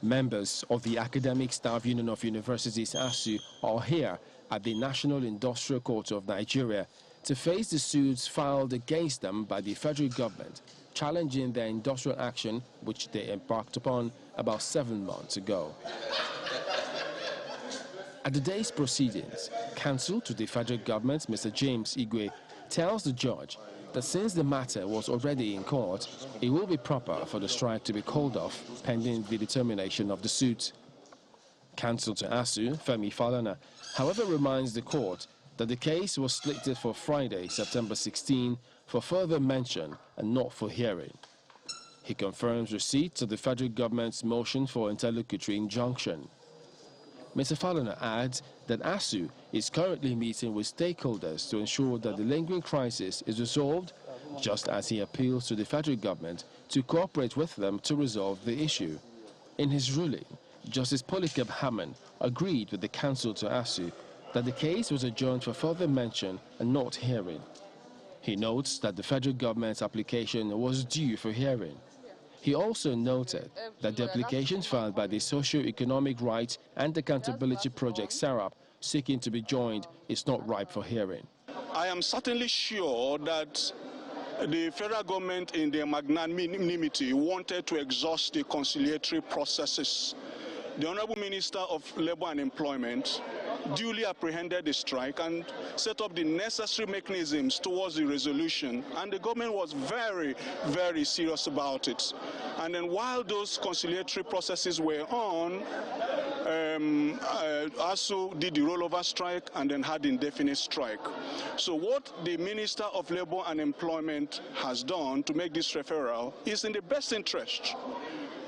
Members of the Academic Staff Union of Universities ASUU are here at the National Industrial Court of Nigeria to face the suits filed against them by the federal government, challenging their industrial action which they embarked upon about 7 months ago. At the day's proceedings, counsel to the federal government, Mr. James Igwe, tells the judge that since the matter was already in court, it will be proper for the strike to be called off pending the determination of the suit. Counsel to ASUU, Falana, however, reminds the court that the case was slated for Friday, September 16, for further mention and not for hearing. He confirms receipt of the federal government's motion for interlocutory injunction. Mr. Falana adds that ASUU is currently meeting with stakeholders to ensure that the lingering crisis is resolved, just as he appeals to the federal government to cooperate with them to resolve the issue. In his ruling, Justice Polycarp Hammond agreed with the counsel to ASUU that the case was adjourned for further mention and not hearing. He notes that the federal government's application was due for hearing. He also noted that the applications filed by the Socio-Economic Rights and Accountability Project SARAP seeking to be joined is not ripe for hearing. I am certainly sure that the federal government in their magnanimity wanted to exhaust the conciliatory processes. The Honorable Minister of Labour and Employment duly apprehended the strike and set up the necessary mechanisms towards the resolution, and the government was very, very serious about it. And then while those conciliatory processes were on, ASUU did the rollover strike and then had indefinite strike. So what the Minister of Labour and Employment has done to make this referral is in the best interest.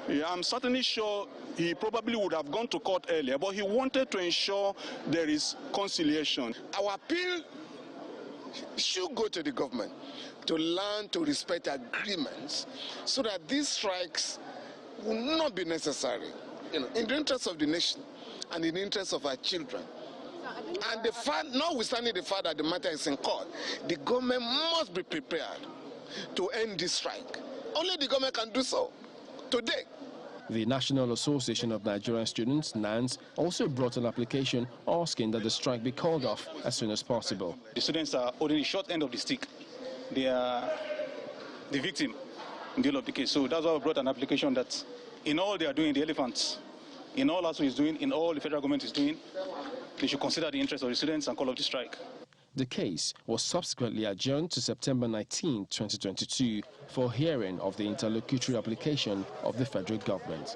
Yeah, I'm certainly sure he probably would have gone to court earlier, but he wanted to ensure there is conciliation. Our appeal should go to the government to learn to respect agreements so that these strikes will not be necessary, in the interest of the nation and in the interest of our children. And notwithstanding the fact that the matter is in court, the government must be prepared to end this strike. Only the government can do so today. The National Association of Nigerian Students, NANS, also brought an application asking that the strike be called off as soon as possible. The students are holding the short end of the stick. They are the victim in the whole of the case. So that's why we brought an application that in all they are doing, the elephants, in all ASUU is doing, in all the federal government is doing, they should consider the interests of the students and call off the strike. The case was subsequently adjourned to September 19, 2022 for hearing of the interlocutory application of the federal government.